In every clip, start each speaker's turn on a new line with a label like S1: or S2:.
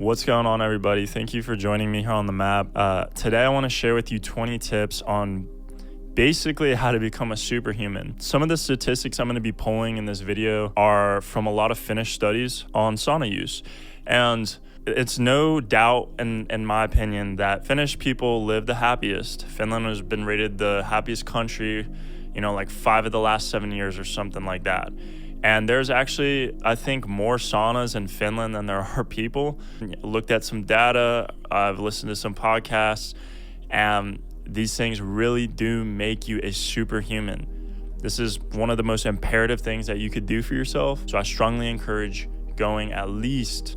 S1: What's going on, everybody? Thank you for joining me here on the map. Today I want to share with you 20 tips on basically how to become a superhuman. Some of the statistics I'm going to be pulling in this video are from a lot of Finnish studies on sauna use. And it's no doubt, in my opinion, that Finnish people live the happiest. Finland has been rated the happiest country, like 5 of the last 7 years or something like that. And there's actually, I think, more saunas in Finland than there are people. Looked at some data, I've listened to some podcasts, and these things really do make you a superhuman. This is one of the most imperative things that you could do for yourself. So I strongly encourage going at least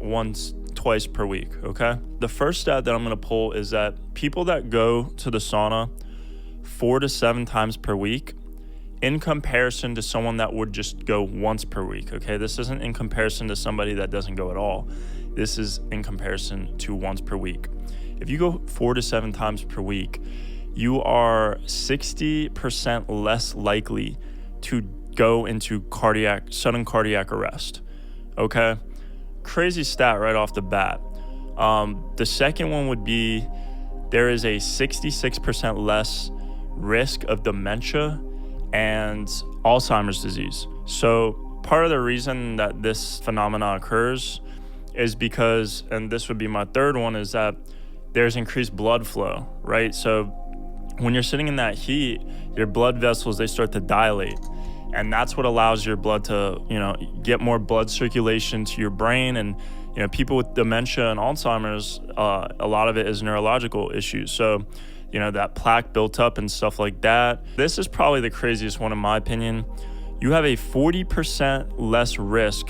S1: twice per week, okay? The first stat that I'm gonna pull is that people that go to the sauna 4 to 7 times per week, in comparison to someone that would just go once per week, okay? This isn't in comparison to somebody that doesn't go at all. This is in comparison to once per week. If you go 4 to 7 times per week, you are 60% less likely to go into sudden cardiac arrest, okay? Crazy stat right off the bat. The second one would be there is a 66% less risk of dementia and Alzheimer's disease. So part of the reason that this phenomenon occurs is because, and this would be my third one, is that there's increased blood flow, right? So when you're sitting in that heat, your blood vessels, they start to dilate. And that's what allows your blood to, get more blood circulation to your brain. And, people with dementia and Alzheimer's, a lot of it is neurological issues. So, that plaque built up and stuff like that. This is probably the craziest one in my opinion. You have a 40% less risk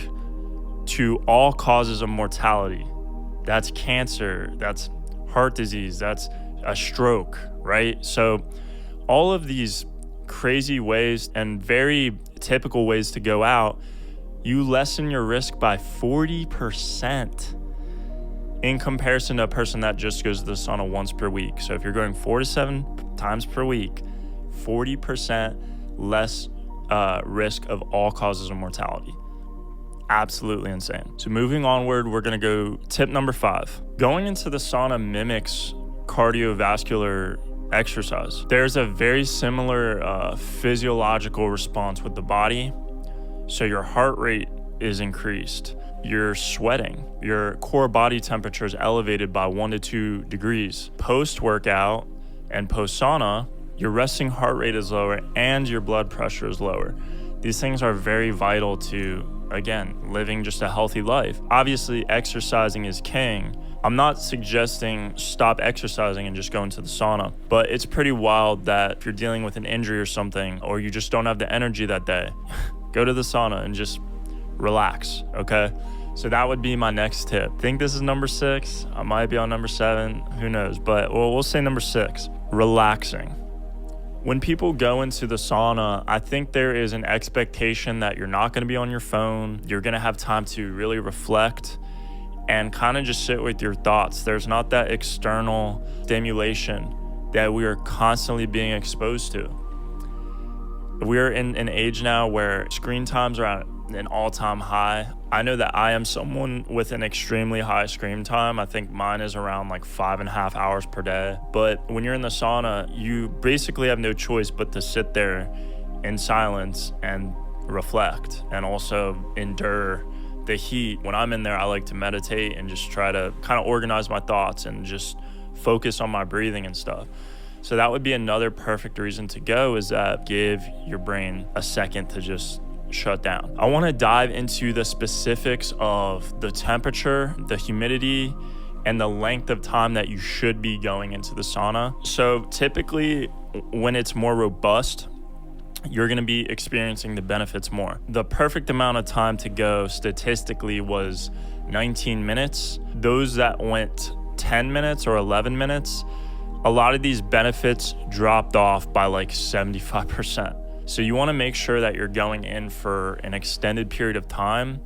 S1: to all causes of mortality. That's cancer, that's heart disease, that's a stroke, right? So all of these crazy ways and very typical ways to go out, you lessen your risk by 40% in comparison to a person that just goes to the sauna once per week. So if you're going 4 to 7 times per week, 40% less risk of all causes of mortality. Absolutely insane. So moving onward, we're gonna go tip number 5. Going into the sauna mimics cardiovascular exercise. There's a very similar physiological response with the body. So your heart rate is increased. You're sweating. Your core body temperature is elevated by 1 to 2 degrees. Post-workout and post-sauna, your resting heart rate is lower and your blood pressure is lower. These things are very vital to, again, living just a healthy life. Obviously, exercising is king. I'm not suggesting stop exercising and just go into the sauna, but it's pretty wild that if you're dealing with an injury or something, or you just don't have the energy that day, go to the sauna and just relax, okay? So that would be my next tip. I think this is number 6. I might be on number 7, who knows? But we'll say number 6, relaxing. When people go into the sauna, I think there is an expectation that you're not gonna be on your phone. You're gonna have time to really reflect and kind of just sit with your thoughts. There's not that external stimulation that we are constantly being exposed to. We're in an age now where screen times are at an all-time high. I know that I am someone with an extremely high screen time. I think mine is around like 5.5 hours per day. But when you're in the sauna, you basically have no choice but to sit there in silence and reflect and also endure the heat. When I'm in there, I like to meditate and just try to kind of organize my thoughts and just focus on my breathing and stuff. So that would be another perfect reason to go, is that give your brain a second to just shut down. I want to dive into the specifics of the temperature, the humidity, and the length of time that you should be going into the sauna. So typically when it's more robust, you're going to be experiencing the benefits more. The perfect amount of time to go statistically was 19 minutes. Those that went 10 minutes or 11 minutes, a lot of these benefits dropped off by like 75%. So you want to make sure that you're going in for an extended period of time.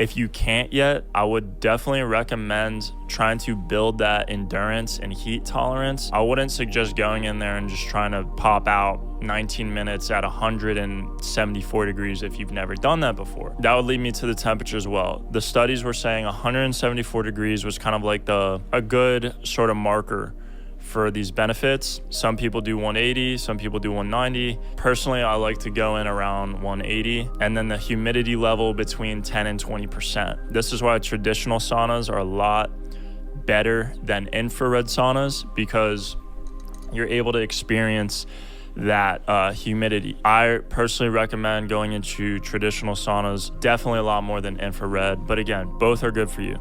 S1: If you can't yet, I would definitely recommend trying to build that endurance and heat tolerance. I wouldn't suggest going in there and just trying to pop out 19 minutes at 174 degrees if you've never done that before. That would lead me to the temperature as well. The studies were saying 174 degrees was kind of like a good sort of marker for these benefits. Some people do 180, some people do 190. Personally, I like to go in around 180, and then the humidity level between 10 and 20%. This is why traditional saunas are a lot better than infrared saunas, because you're able to experience that humidity. I personally recommend going into traditional saunas, definitely a lot more than infrared, but again, both are good for you.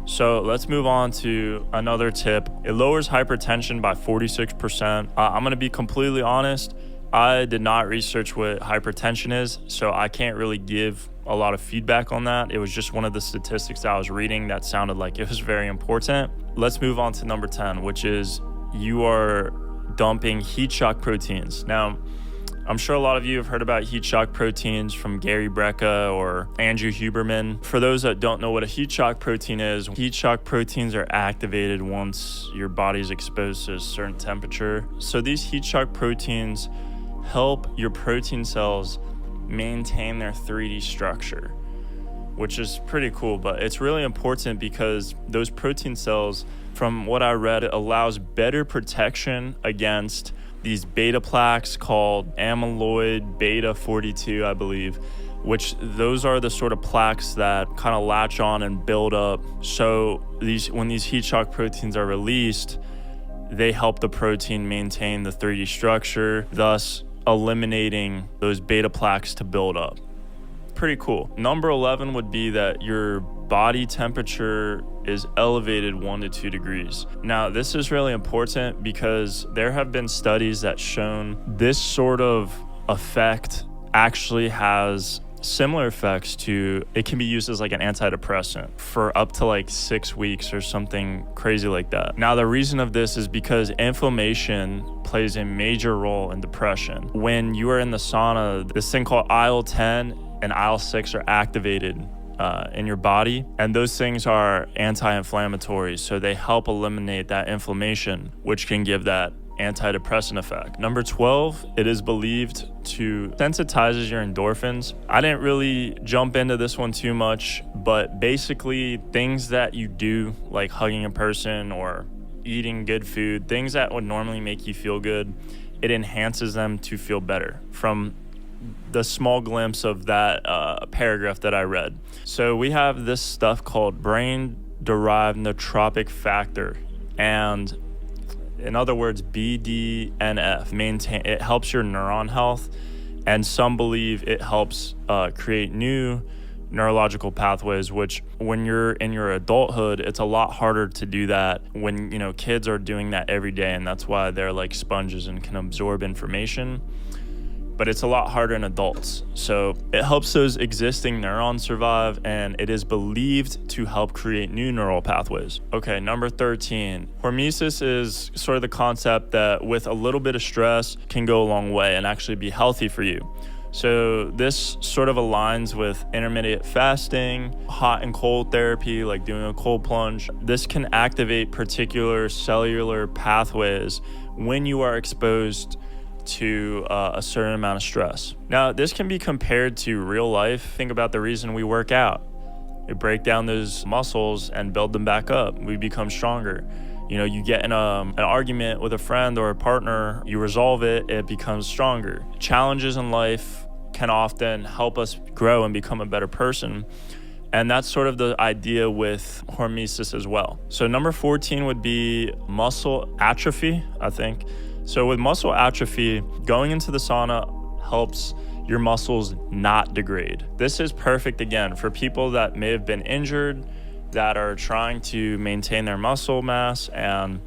S1: So let's move on to another tip. It lowers hypertension by 46%. I'm gonna be completely honest, I did not research what hypertension is, so I can't really give a lot of feedback on that. It was just one of the statistics that I was reading that sounded like it was very important. Let's move on to number 10, which is you are dumping heat shock proteins. Now, I'm sure a lot of you have heard about heat shock proteins from Gary Brecka or Andrew Huberman. For those that don't know what a heat shock protein is, heat shock proteins are activated once your body's exposed to a certain temperature. So these heat shock proteins help your protein cells maintain their 3D structure, which is pretty cool, but it's really important because those protein cells, from what I read, it allows better protection against these beta plaques called amyloid beta 42, I believe, which those are the sort of plaques that kind of latch on and build up. So when these heat shock proteins are released, they help the protein maintain the 3D structure, thus eliminating those beta plaques to build up. Pretty cool. Number 11 would be that your body temperature is elevated 1 to 2 degrees. Now, this is really important because there have been studies that shown this sort of effect actually has similar effects to, it can be used as like an antidepressant for up to like 6 weeks or something crazy like that. Now, the reason of this is because inflammation plays a major role in depression. When you are in the sauna, this thing called IL-10 and IL-6 are activated in your body, and those things are anti-inflammatory, so they help eliminate that inflammation, which can give that antidepressant effect. Number 12, it is believed to sensitizes your endorphins. I didn't really jump into this one too much, but basically things that you do, like hugging a person or eating good food, things that would normally make you feel good, it enhances them to feel better, from the small glimpse of that paragraph that I read. So we have this stuff called brain-derived nootropic factor, and in other words, BDNF. It helps your neuron health, and some believe it helps create new neurological pathways, which when you're in your adulthood, it's a lot harder to do that when, kids are doing that every day, and that's why they're like sponges and can absorb information. But it's a lot harder in adults. So it helps those existing neurons survive, and it is believed to help create new neural pathways. Okay, number 13. Hormesis is sort of the concept that with a little bit of stress can go a long way and actually be healthy for you. So this sort of aligns with intermittent fasting, hot and cold therapy, like doing a cold plunge. This can activate particular cellular pathways when you are exposed to a certain amount of stress. Now, this can be compared to real life. Think about the reason we work out. We break down those muscles and build them back up. We become stronger. You get in an argument with a friend or a partner, you resolve it, it becomes stronger. Challenges in life can often help us grow and become a better person. And that's sort of the idea with hormesis as well. So number 14 would be muscle atrophy, I think. So with muscle atrophy, going into the sauna helps your muscles not degrade. This is perfect, again, for people that may have been injured, that are trying to maintain their muscle mass, and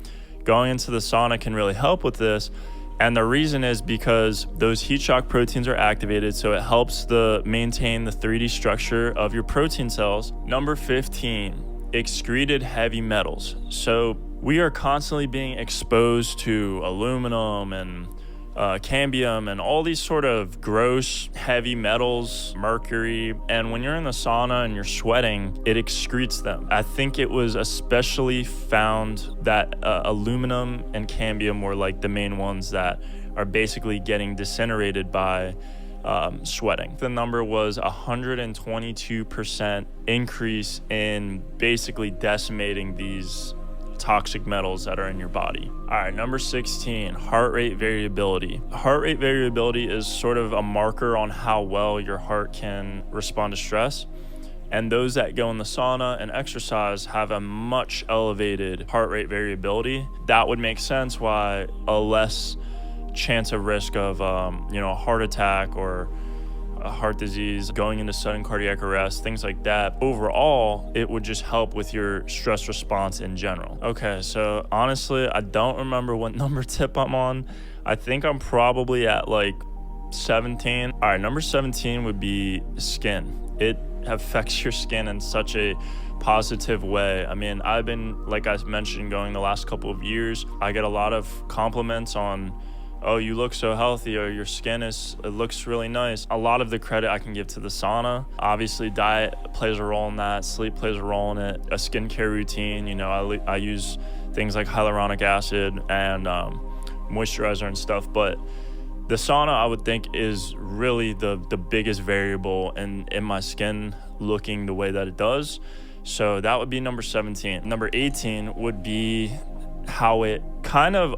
S1: going into the sauna can really help with this. And the reason is because those heat shock proteins are activated, so it helps maintain the 3D structure of your protein cells. Number 15, excreted heavy metals. So we are constantly being exposed to aluminum and cambium and all these sort of gross heavy metals, mercury. And when you're in the sauna and you're sweating, it excretes them. I think it was especially found that aluminum and cambium were like the main ones that are basically getting disintegrated by sweating. The number was 122% increase in basically decimating these toxic metals that are in your body. All right, number 16, heart rate variability. Heart rate variability is sort of a marker on how well your heart can respond to stress. And those that go in the sauna and exercise have a much elevated heart rate variability. That would make sense why a less chance of risk of a heart attack or a heart disease, going into sudden cardiac arrest, things like that. Overall, it would just help with your stress response in general. Okay, so honestly, I don't remember what number tip I'm on. I think I'm probably at like 17. All right, number 17 would be skin. It affects your skin in such a positive way. I mean, I've been, like I mentioned, going the last couple of years, I get a lot of compliments on, oh, you look so healthy, or your skin it looks really nice. A lot of the credit I can give to the sauna. Obviously, diet plays a role in that. Sleep plays a role in it. A skincare routine, I use things like hyaluronic acid and moisturizer and stuff. But the sauna, I would think, is really the biggest variable in my skin looking the way that it does. So that would be number 17. Number 18 would be how it kind of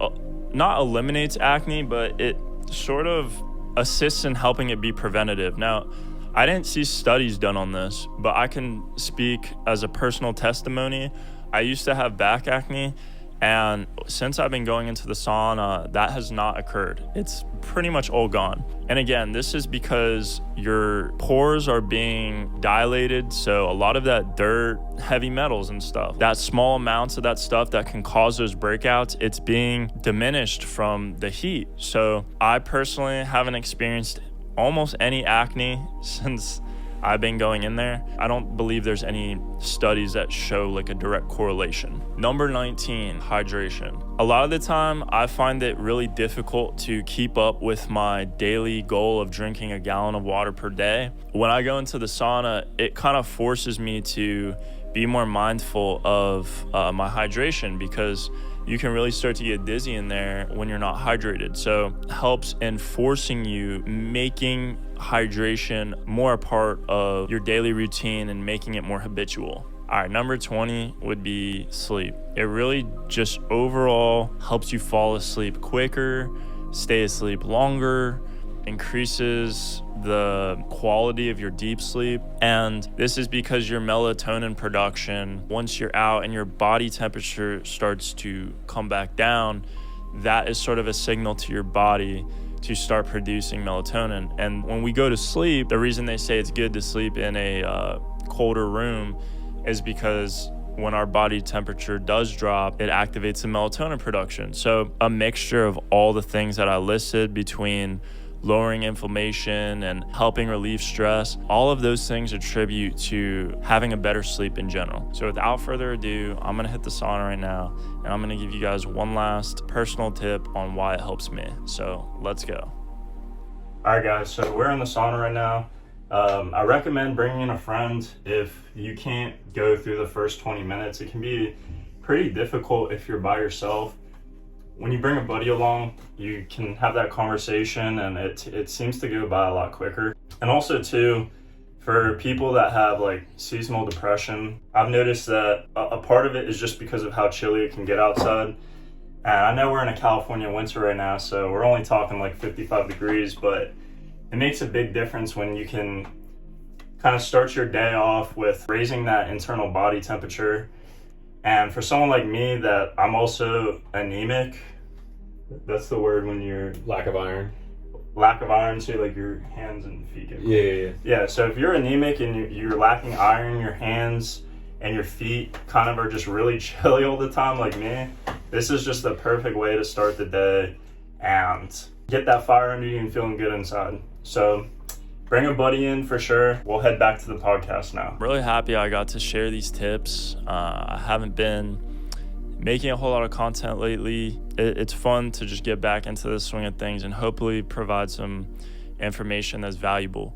S1: not eliminates acne, but it sort of assists in helping it be preventative. Now, I didn't see studies done on this, but I can speak as a personal testimony. I used to have back acne, and since I've been going into the sauna, that has not occurred. It's pretty much all gone. And again, this is because your pores are being dilated. So a lot of that dirt, heavy metals and stuff, that small amounts of that stuff that can cause those breakouts, it's being diminished from the heat. So I personally haven't experienced almost any acne since I've been going in there. I don't believe there's any studies that show like a direct correlation. Number 19, hydration. A lot of the time, I find it really difficult to keep up with my daily goal of drinking a gallon of water per day. When I go into the sauna, it kind of forces me to be more mindful of my hydration, because you can really start to get dizzy in there when you're not hydrated. So it helps in forcing you, making hydration more a part of your daily routine and making it more habitual. All right, number 20 would be sleep. It really just overall helps you fall asleep quicker, stay asleep longer, increases the quality of your deep sleep. And this is because your melatonin production, once you're out and your body temperature starts to come back down, that is sort of a signal to your body to start producing melatonin. And when we go to sleep, the reason they say it's good to sleep in a colder room is because when our body temperature does drop, it activates the melatonin production. So a mixture of all the things that I listed, between lowering inflammation and helping relieve stress, all of those things attribute to having a better sleep in general. So without further ado, I'm gonna hit the sauna right now, and I'm gonna give you guys one last personal tip on why it helps me. So let's go. All right, guys, so we're in the sauna right now. I recommend bringing in a friend if you can't go through the first 20 minutes. It can be pretty difficult if you're by yourself. When you bring a buddy along, you can have that conversation, and it seems to go by a lot quicker. And also too, for people that have like seasonal depression, I've noticed that a part of it is just because of how chilly it can get outside. And I know we're in a California winter right now, so we're only talking like 55 degrees, but it makes a big difference when you can kind of start your day off with raising that internal body temperature. And for someone like me, that I'm also anemic, that's the word when you're
S2: lack of iron,
S1: so like your hands and feet get cold. Yeah, so if you're anemic and you're lacking iron, your hands and your feet kind of are just really chilly all the time like me, this is just the perfect way to start the day and get that fire under you and feeling good inside. So bring a buddy in for sure. We'll head back to the podcast now. I'm really happy I got to share these tips. I haven't been making a whole lot of content lately. it's fun to just get back into the swing of things and hopefully provide some information that's valuable.